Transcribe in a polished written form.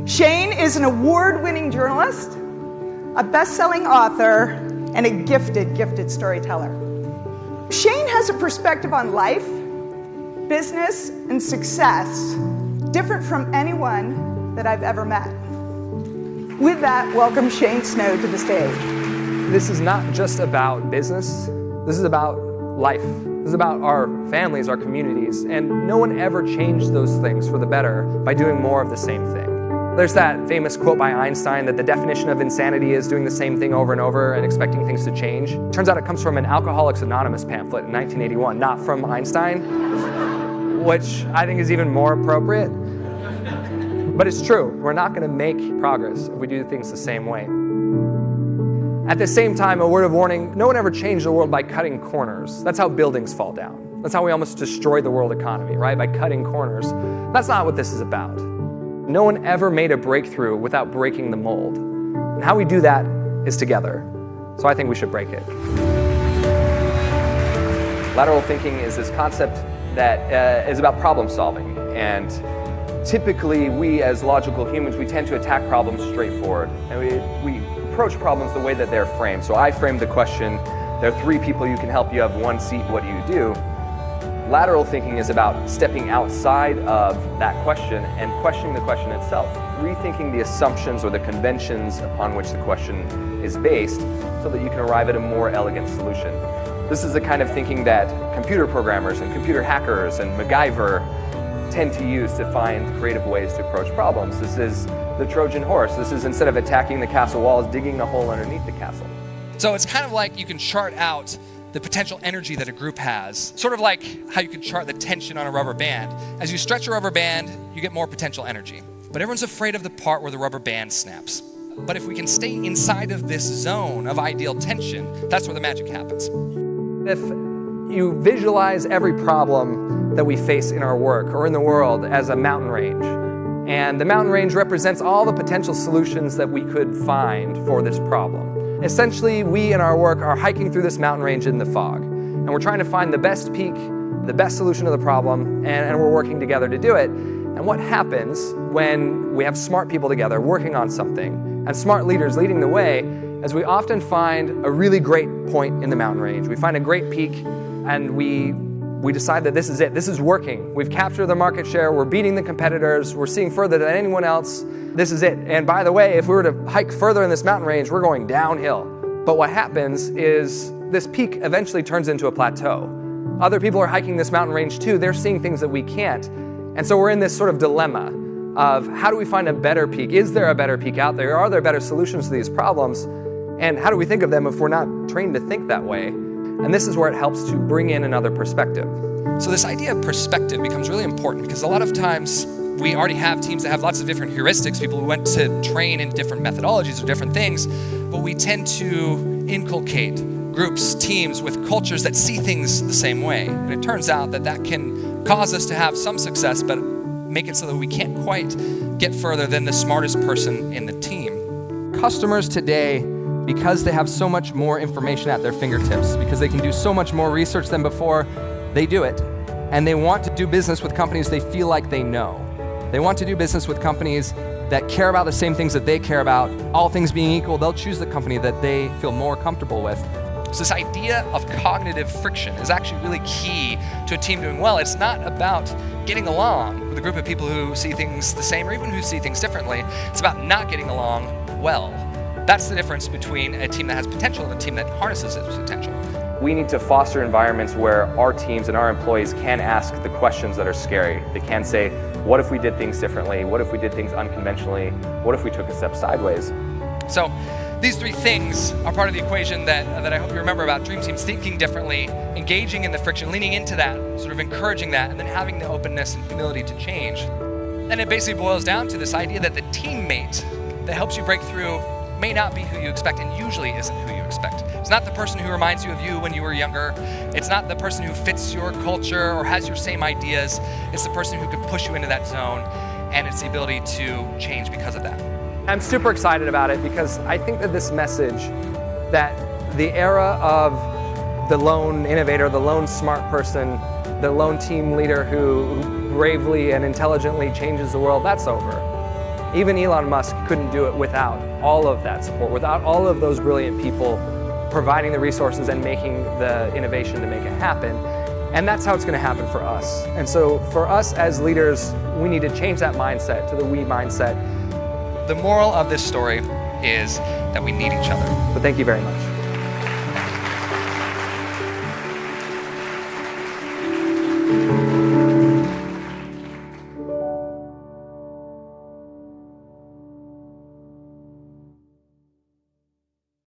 Shane is an award-winning journalist, a best-selling author, and a gifted storyteller. Shane has a perspective on life, business, and success different from anyone that I've ever met. With that, welcome Shane Snow to the stage. This is not just about business. This is about life. This is about our families, our communities, and no one ever changed those things for the better by doing more of the same thing. There's that famous quote by Einstein that the definition of insanity is doing the same thing over and over and expecting things to change. Turns out it comes from an Alcoholics Anonymous pamphlet in 1981, not from Einstein, which I think is even more appropriate. But it's true, we're not going to make progress if we do things the same way. At the same time, a word of warning, no one ever changed the world by cutting corners. That's how buildings fall down. That's how we almost destroy the world economy, right? By cutting corners. That's not what this is about. No one ever made a breakthrough without breaking the mold. And how we do that is together. So I think we should break it. Lateral thinking is this concept that is about problem solving. And typically, we as logical humans, we tend to attack problems straightforward. And we approach problems the way that they're framed. So I framed the question, there are 3 people you can help, you have 1 seat, what do you do? Lateral thinking is about stepping outside of that question and questioning the question itself, rethinking the assumptions or the conventions upon which the question is based so that you can arrive at a more elegant solution. This is the kind of thinking that computer programmers and computer hackers and MacGyver tend to use to find creative ways to approach problems. This is the Trojan Horse. This is, instead of attacking the castle walls, digging a hole underneath the castle. So it's kind of like you can chart out the potential energy that a group has. Sort of like how you can chart the tension on a rubber band. As you stretch a rubber band, you get more potential energy. But everyone's afraid of the part where the rubber band snaps. But if we can stay inside of this zone of ideal tension, that's where the magic happens. If you visualize every problem that we face in our work or in the world as a mountain range, and the mountain range represents all the potential solutions that we could find for this problem. Essentially, we in our work are hiking through this mountain range in the fog, and we're trying to find the best peak, the best solution to the problem, and we're working together to do it. And what happens when we have smart people together working on something, and smart leaders leading the way, is we often find a really great point in the mountain range. We find a great peak, and we decide that this is it. This is working. We've captured the market share. We're beating the competitors. We're seeing further than anyone else. This is it. And by the way, if we were to hike further in this mountain range, we're going downhill. But what happens is this peak eventually turns into a plateau. Other people are hiking this mountain range too. They're seeing things that we can't. And so we're in this sort of dilemma of how do we find a better peak? Is there a better peak out there? Are there better solutions to these problems? And how do we think of them if we're not trained to think that way? And this is where it helps to bring in another perspective. So this idea of perspective becomes really important because a lot of times we already have teams that have lots of different heuristics, people who went to train in different methodologies or different things, but we tend to inculcate groups, teams with cultures that see things the same way. And it turns out that that can cause us to have some success, but make it so that we can't quite get further than the smartest person in the team. Customers today, because they have so much more information at their fingertips, because they can do so much more research than before, they do it. And they want to do business with companies they feel like they know. They want to do business with companies that care about the same things that they care about. All things being equal, they'll choose the company that they feel more comfortable with. So this idea of cognitive friction is actually really key to a team doing well. It's not about getting along with a group of people who see things the same or even who see things differently. It's about not getting along well. That's the difference between a team that has potential and a team that harnesses its potential. We need to foster environments where our teams and our employees can ask the questions that are scary. They can say, what if we did things differently? What if we did things unconventionally? What if we took a step sideways? So these 3 things are part of the equation that I hope you remember about dream teams: thinking differently, engaging in the friction, leaning into that, sort of encouraging that, and then having the openness and humility to change. And it basically boils down to this idea that the teammate that helps you break through may not be who you expect, and usually isn't who you expect. It's not the person who reminds you of you when you were younger. It's not the person who fits your culture or has your same ideas. It's the person who could push you into that zone, and it's the ability to change because of that. I'm super excited about it because I think that this message, that the era of the lone innovator, the lone smart person, the lone team leader who bravely and intelligently changes the world, that's over. Even Elon Musk couldn't do it without all of that support, without all of those brilliant people providing the resources and making the innovation to make it happen. And that's how it's going to happen for us. And so for us as leaders, we need to change that mindset to the we mindset. The moral of this story is that we need each other. But thank you very much.